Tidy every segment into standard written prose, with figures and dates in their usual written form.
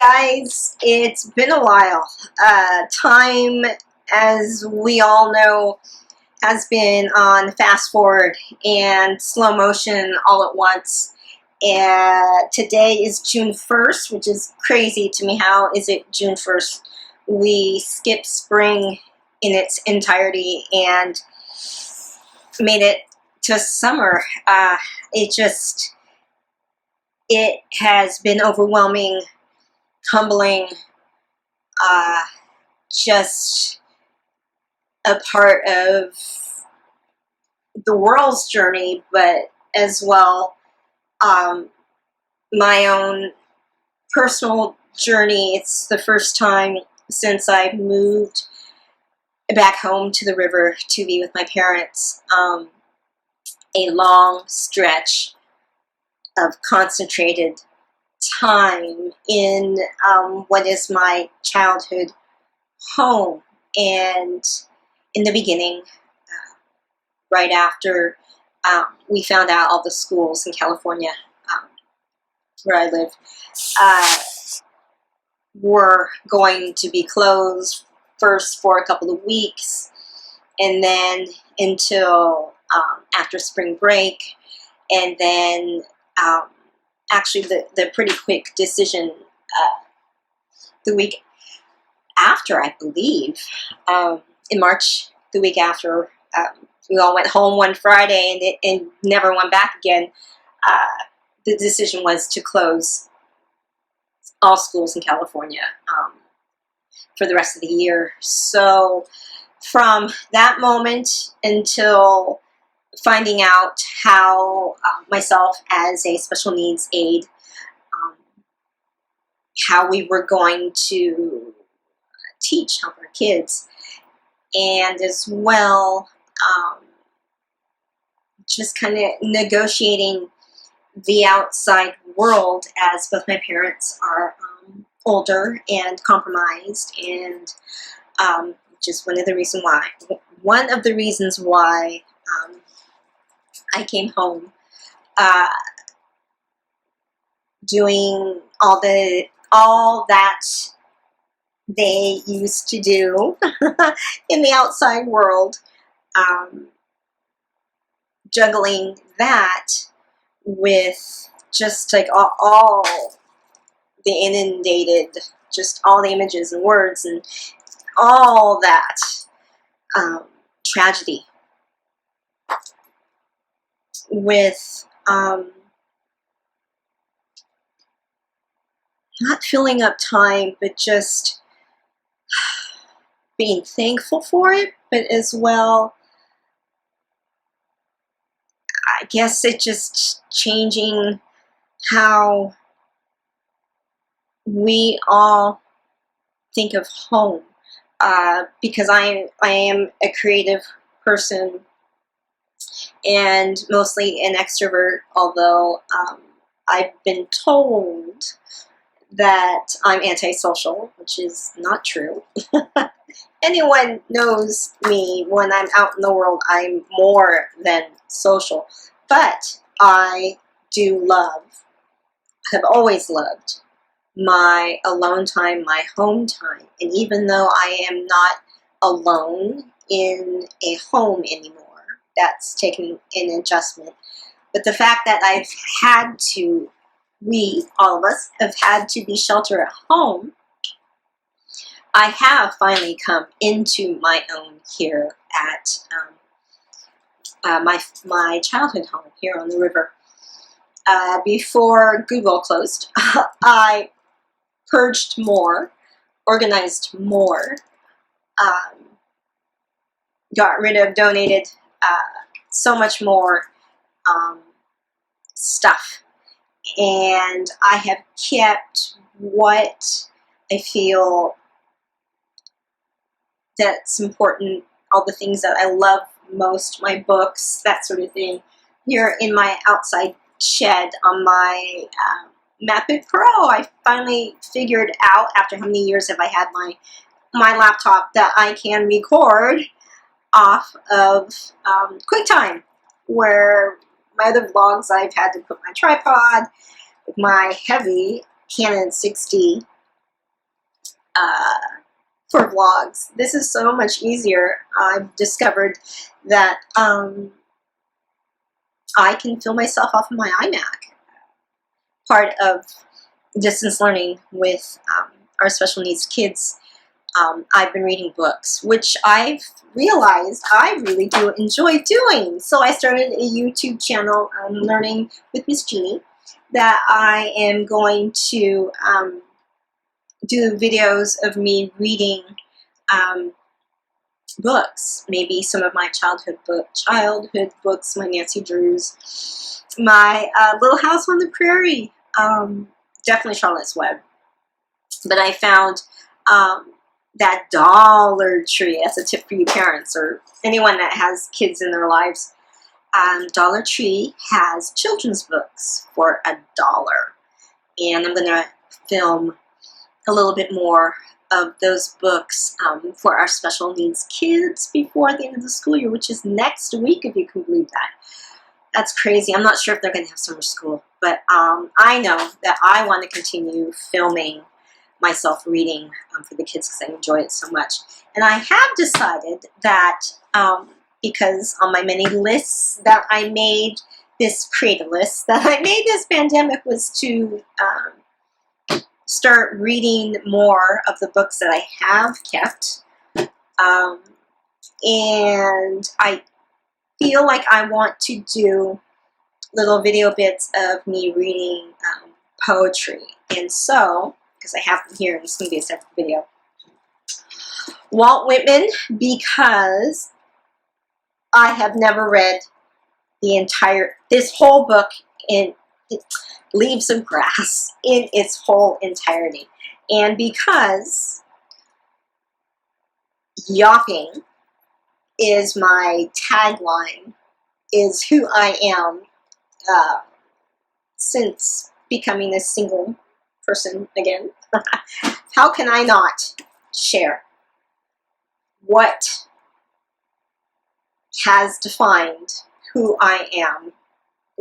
Guys, it's been a while. Time, as we all know, has been on fast forward and slow motion all at once. And today is June 1st, which is crazy to me. How is it June 1st? We skipped spring in its entirety and made it to summer. It has been overwhelming, humbling, just a part of the world's journey, but as well my own personal journey. It's the first time since I moved back home to the river to be with my parents. A long stretch of concentrated time in what is my childhood home. And in the beginning, right after we found out all the schools in California where I live were going to be closed, first for a couple of weeks and then until after spring break, and then actually the pretty quick decision the week after, I believe, in March, the week after, we all went home one Friday and never went back again. The decision was to close all schools in California for the rest of the year. So from that moment until finding out how myself as a special needs aide, how we were going to help our kids, and as well just kind of negotiating the outside world, as both my parents are older and compromised, and just one of the reasons why I came home, doing all that they used to do in the outside world, juggling that with just like all the inundated, just all the images and words and all that tragedy, with not filling up time, but just being thankful for it, but as well, I guess it just changing how we all think of home, because I am a creative person and mostly an extrovert, although I've been told that I'm antisocial, which is not true. Anyone knows me, when I'm out in the world, I'm more than social. But I have always loved my alone time, my home time. And even though I am not alone in a home anymore, that's taken an adjustment. But the fact that we, all of us, have had to be sheltered at home, I have finally come into my own here at my childhood home here on the river. Before Google closed, I purged more, organized more, got rid of, donated so much more stuff. And I have kept what I feel that's important, all the things that I love most, my books, that sort of thing, here in my outside shed on my MacBook Pro. I finally figured out, after how many years have I had my laptop, that I can record off of QuickTime, where my other vlogs I've had to put my tripod with my heavy Canon 6D for vlogs. This is so much easier. I've discovered that I can film myself off of my iMac. Part of distance learning with our special needs kids, I've been reading books, which I've realized I really do enjoy doing. So I started a YouTube channel, Learning with Miss Jeannie, that I am going to do videos of me reading books, maybe some of my childhood books, my Nancy Drews, my Little House on the Prairie, definitely Charlotte's Web. But I found that Dollar Tree, as a tip for you parents or anyone that has kids in their lives, Dollar Tree has children's books for $1. And I'm going to film a little bit more of those books for our special needs kids before the end of the school year, which is next week, if you can believe that. That's crazy. I'm not sure if they're going to have summer school, but I know that I want to continue filming myself reading for the kids because I enjoy it so much. And I have decided that because on my many lists that I made, this creative list that I made this pandemic was to start reading more of the books that I have kept. And I feel like I want to do little video bits of me reading poetry. And so, because I have them here, and it's going to be a separate video. Walt Whitman, because I have never read this whole book in Leaves of Grass in its whole entirety. And because yapping is my tagline, is who I am since becoming a single person again, how can I not share what has defined who I am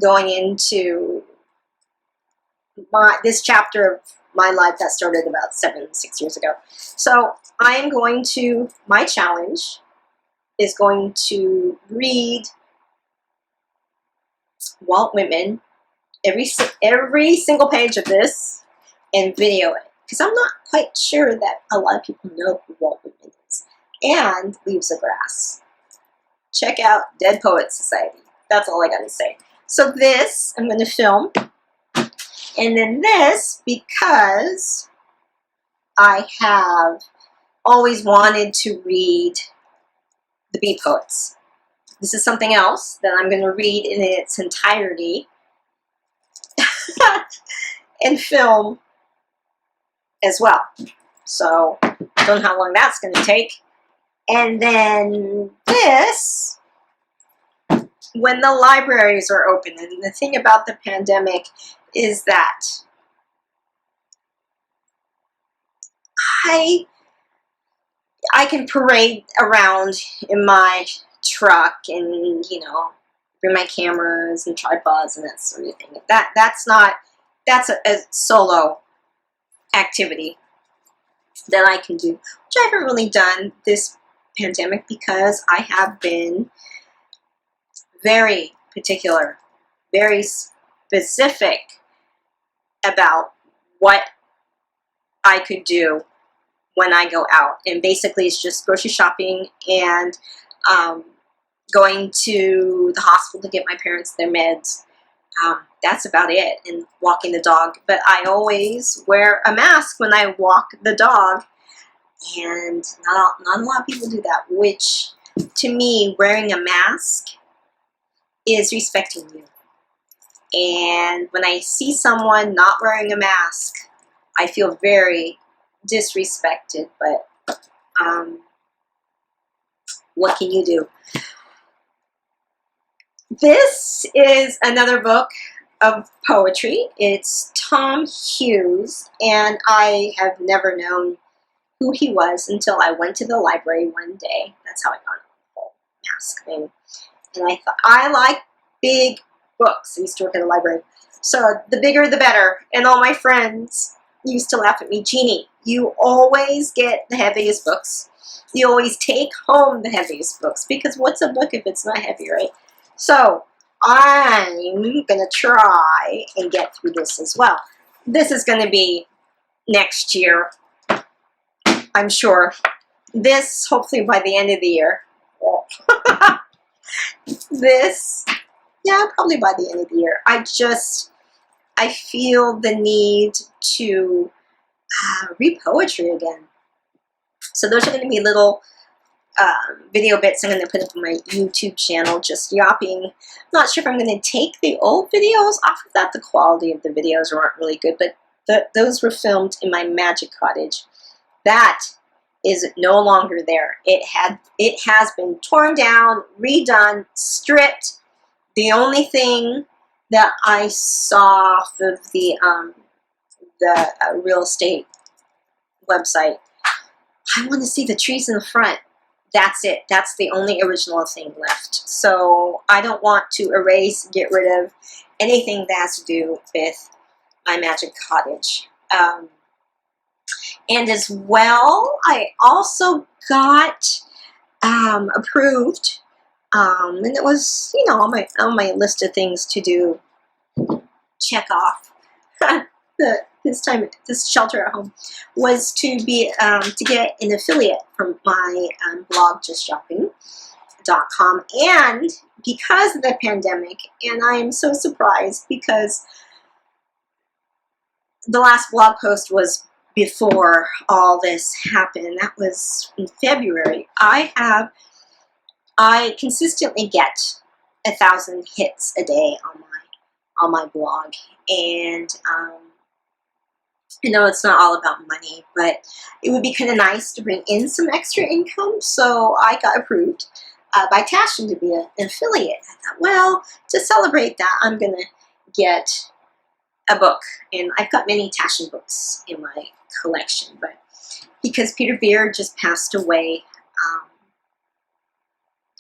going into this chapter of my life that started about 6 years ago. So I am going to, my challenge is going to read Walt Whitman, every single page of this, and video it. Because I'm not quite sure that a lot of people know who Walt Whitman is. And Leaves of Grass. Check out Dead Poets Society. That's all I gotta say. So this, I'm going to film. And then this, because I have always wanted to read the Bee Poets. This is something else that I'm going to read in its entirety and film as well. So, I don't know how long that's going to take. And then this, when the libraries are open, and the thing about the pandemic is that I can parade around in my truck and, you know, bring my cameras and tripods and that sort of thing. That's a solo activity that I can do, which I haven't really done this pandemic because I have been very particular, very specific about what I could do when I go out. And basically it's just grocery shopping and going to the hospital to get my parents their meds. That's about it, and walking the dog. But I always wear a mask when I walk the dog, and not a lot of people do that, which to me, wearing a mask is respecting you. And when I see someone not wearing a mask, I feel very disrespected, but what can you do? This is another book of poetry. It's Tom Hughes, and I have never known who he was until I went to the library one day. That's how I got the whole mask thing. And I thought, I like big books. I used to work at a library. So the bigger the better. And all my friends used to laugh at me, Jeannie, you always get the heaviest books. You always take home the heaviest books, because what's a book if it's not heavy, right? So I'm going to try and get through this as well. This is going to be next year, I'm sure. This, hopefully by the end of the year. This, yeah, probably by the end of the year. I feel the need to read poetry again. So those are going to be little video bits I'm going to put up on my YouTube channel, just yapping. I'm not sure if I'm going to take the old videos off of that. The quality of the videos aren't really good, but those were filmed in my magic cottage. That is no longer there. It has been torn down, redone, stripped. The only thing that I saw off of the real estate website, I want to see the trees in the front. That's it. That's the only original thing left. So I don't want to erase, get rid of anything that has to do with my magic cottage. And as well, I also got approved, and it was, you know, on my list of things to do, check off. This shelter at home was to be to get an affiliate from my blog, justshopping.com. And because of the pandemic, and I am so surprised because the last blog post was before all this happened. That was in February. I consistently get 1,000 hits a day on my blog, and I know it's not all about money, but it would be kind of nice to bring in some extra income. So I got approved by Tashin to be an affiliate. I thought, well, to celebrate that, I'm gonna get a book, and I've got many Tashin books in my collection, but because Peter Beard just passed away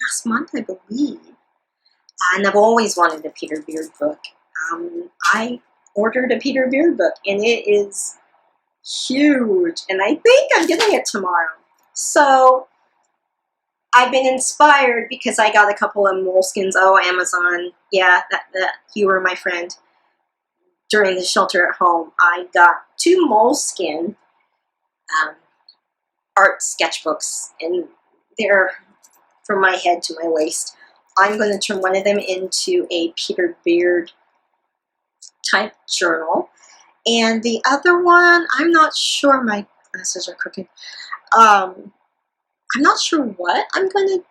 last month, I believe, and I've always wanted a Peter Beard book. I ordered a Peter Beard book, and it is huge, and I think I'm getting it tomorrow. So I've been inspired because I got a couple of Moleskines. Oh, Amazon, yeah, that you were my friend during the shelter at home. I got 2 Moleskine art sketchbooks, and they're from my head to my waist. I'm going to turn one of them into a Peter Beard type journal, and the other one, I'm not sure, my glasses are crooked. I'm not sure what I'm going to,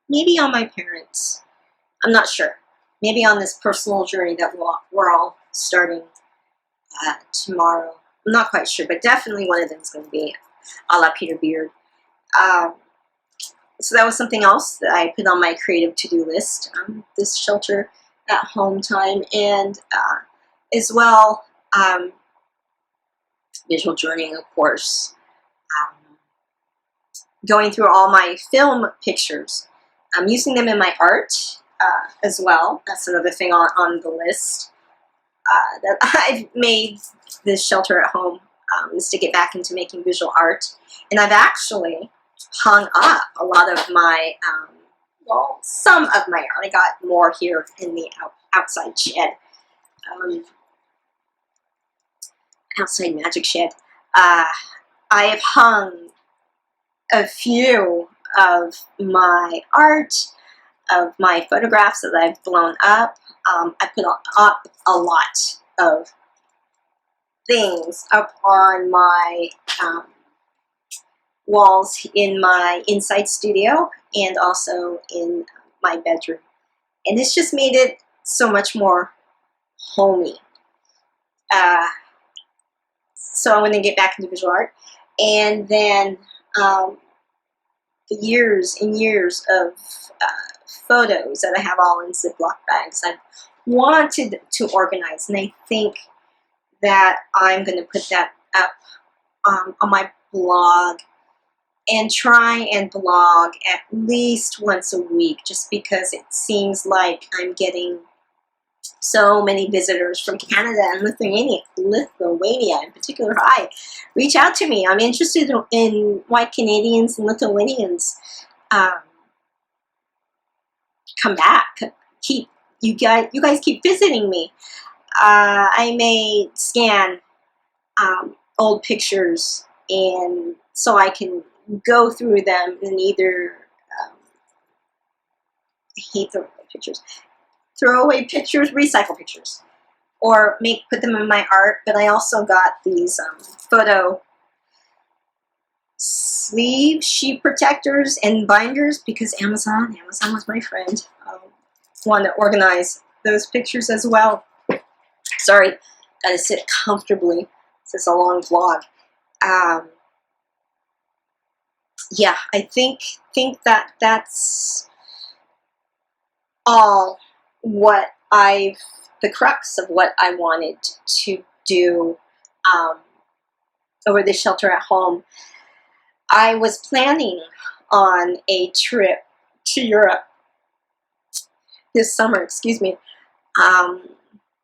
maybe on my parents. I'm not sure. Maybe on this personal journey that we're all starting tomorrow. I'm not quite sure, but definitely one of them is going to be a la Peter Beard. So that was something else that I put on my creative to-do list, this shelter at home time, and as well, visual journeying, of course. Going through all my film pictures. I'm using them in my art as well. That's another thing on the list that I've made this shelter at home, is to get back into making visual art. And I've actually hung up a lot of my, well, some of my art. I got more here in the outside shed, outside magic shed. I have hung a few of my art, of my photographs that I've blown up. I put up a lot of things up on my walls in my inside studio and also in my bedroom. And this just made it so much more homey. So I'm going to get back into visual art. And then the years and years of photos that I have all in Ziploc bags, I've wanted to organize, and I think that I'm going to put that up on my blog and try and blog at least once a week, just because it seems like I'm getting So many visitors from Canada and Lithuania in particular, reach out to me. I'm interested in why Canadians and Lithuanians come back. You guys keep visiting me. I may scan old pictures, and so I can go through them and either I hate throwing away pictures. Throw away pictures, recycle pictures, or put them in my art. But I also got these photo sleeve sheet protectors and binders because Amazon was my friend. Want to organize those pictures as well. Sorry, gotta sit comfortably. This is a long vlog. Yeah, I think that that's all the crux of what I wanted to do over the shelter at home. I was planning on a trip to Europe this summer, excuse me,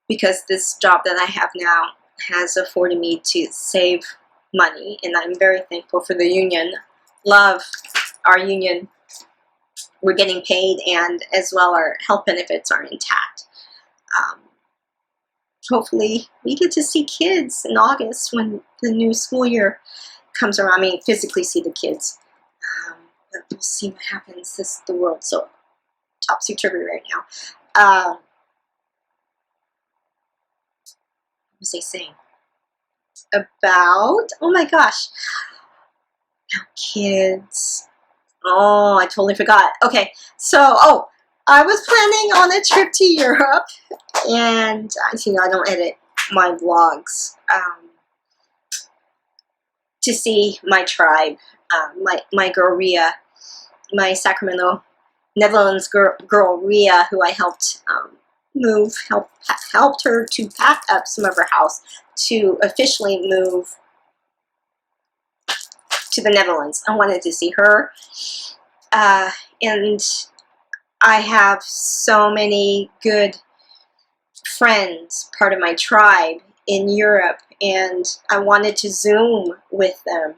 because this job that I have now has afforded me to save money, and I'm very thankful for the union. Love our union. We're getting paid, and as well our health benefits are intact. Hopefully we get to see kids in August when the new school year comes around. I mean, physically see the kids. But we'll see what happens. This is the world so topsy-turvy right now. What was I saying? About, oh my gosh. Now kids. Oh, I totally forgot. Okay, so, I was planning on a trip to Europe, and I don't edit my vlogs, to see my tribe, my girl Ria, my Sacramento, Netherlands girl Ria, who I helped helped her to pack up some of her house to officially move to the Netherlands. I wanted to see her, and I have so many good friends, part of my tribe in Europe, and I wanted to Zoom with them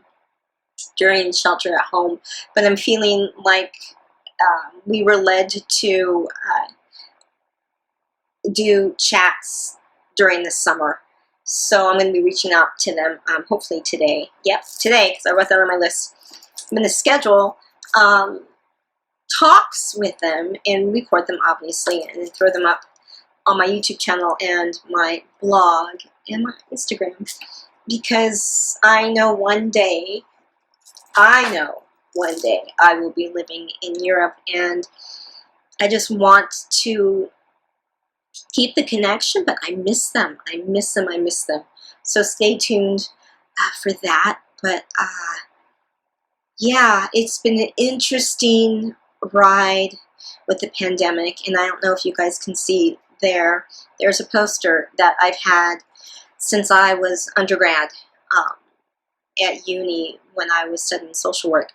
during shelter at home, but I'm feeling like we were led to do chats during the summer. So I'm going to be reaching out to them hopefully today. Yep, today, because I wrote that on my list. I'm going to schedule talks with them and record them, obviously, and then throw them up on my YouTube channel and my blog and my Instagram, because I know one day I will be living in Europe, and I just want to keep the connection, but I miss them. I miss them. So stay tuned for that. But yeah, it's been an interesting ride with the pandemic, and I don't know if you guys can see there's a poster that I've had since I was undergrad at uni when I was studying social work.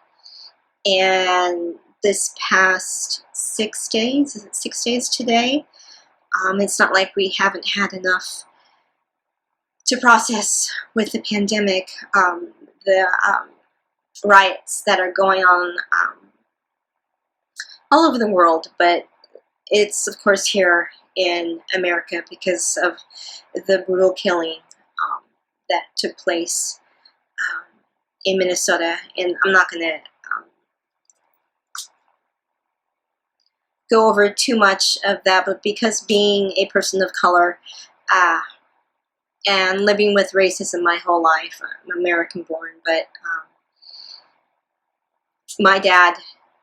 And this past 6 days, is it 6 days today? It's not like we haven't had enough to process with the pandemic. The riots that are going on all over the world, but it's of course here in America because of the brutal killing that took place in Minnesota. And I'm not going to go over too much of that, but because being a person of color and living with racism my whole life, I'm American born, but my dad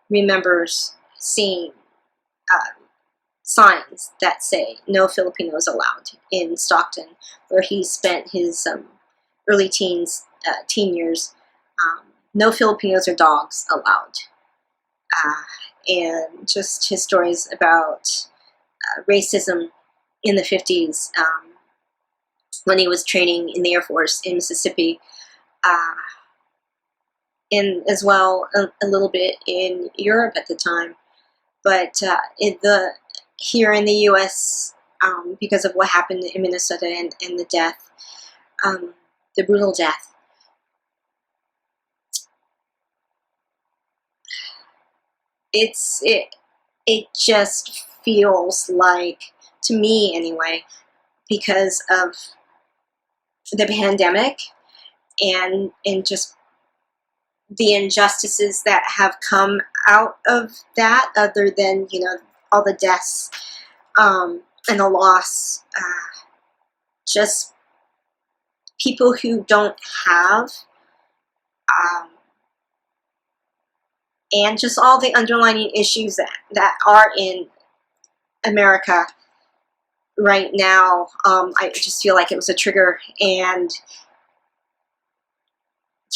remembers seeing signs that say no Filipinos allowed in Stockton, where he spent his early teen years. No Filipinos or dogs allowed. And just his stories about racism in the 50s when he was training in the Air Force in Mississippi, and as well a little bit in Europe at the time. But here in the U.S., because of what happened in Minnesota and the death, the brutal death. It just feels like, to me anyway, because of the pandemic and just the injustices that have come out of that, other than, you know, all the deaths and the loss, just people who don't have, and just all the underlying issues that are in America right now. I just feel like it was a trigger, and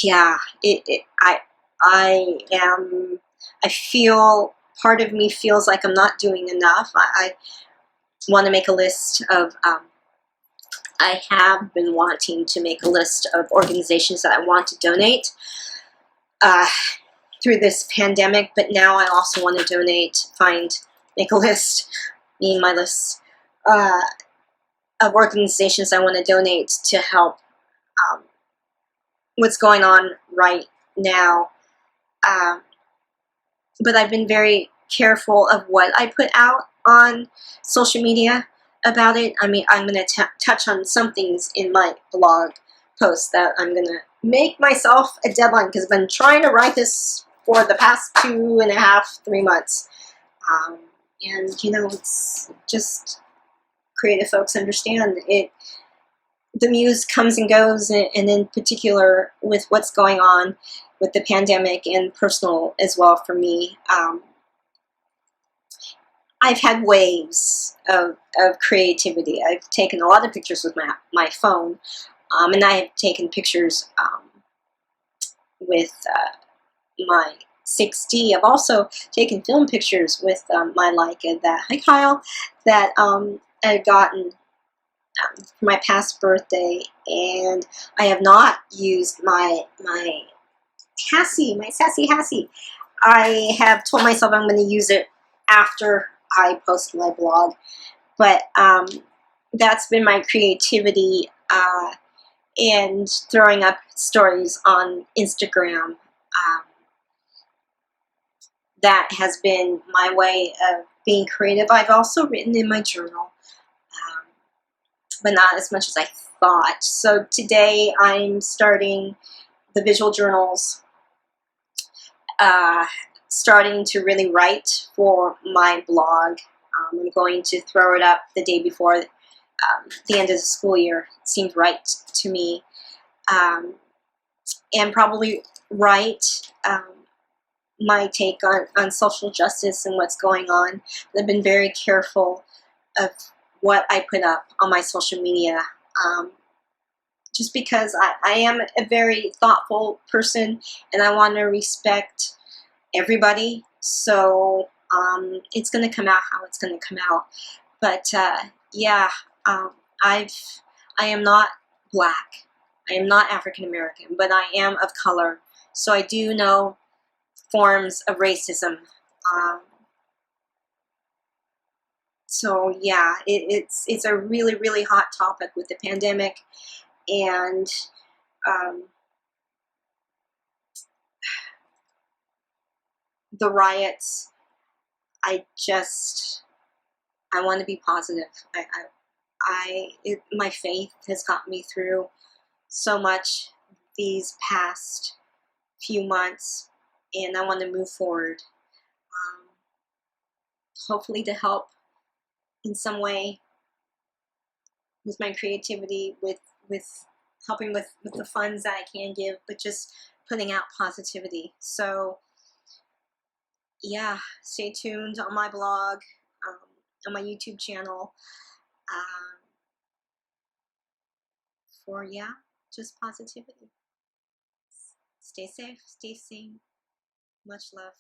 yeah, I feel, part of me feels like I'm not doing enough. I want to make a list of, I have been wanting to make a list of organizations that I want to donate through this pandemic, but now I also want to donate, make a list, me and my list, of organizations I want to donate to help what's going on right now. But I've been very careful of what I put out on social media about it. I mean, I'm going to touch on some things in my blog post that I'm going to make myself a deadline, because I've been trying to write this for the past 2.5, 3 months. And, you know, it's just, creative folks understand it. The muse comes and goes, and in particular with what's going on with the pandemic, and personal as well for me. I've had waves of creativity. I've taken a lot of pictures with my phone, and I have taken pictures with my 6D. I've also taken film pictures with my Leica, that, hi Kyle, that I had gotten for my past birthday, and I have not used my sassy Hassie. I have told myself I'm going to use it after I post my blog, but that's been my creativity, and throwing up stories on Instagram. That has been my way of being creative. I've also written in my journal, but not as much as I thought. So today I'm starting the visual journals, starting to really write for my blog. I'm going to throw it up the day before the end of the school year. It seemed right to me. And probably write my take on social justice and what's going on. I've been very careful of what I put up on my social media, just because I am a very thoughtful person, and I want to respect everybody. So it's going to come out how it's going to come out. But yeah, I am not black. I am not African American, but I am of color. So I do know forms of racism. So yeah, it's a really, really hot topic with the pandemic, and the riots. I want to be positive. My faith has got me through so much these past few months, and I want to move forward. Hopefully to help in some way with my creativity, with helping with the funds that I can give, but just putting out positivity. So yeah, stay tuned on my blog, on my YouTube channel, for, yeah, just positivity. Stay safe, stay sane. Much love.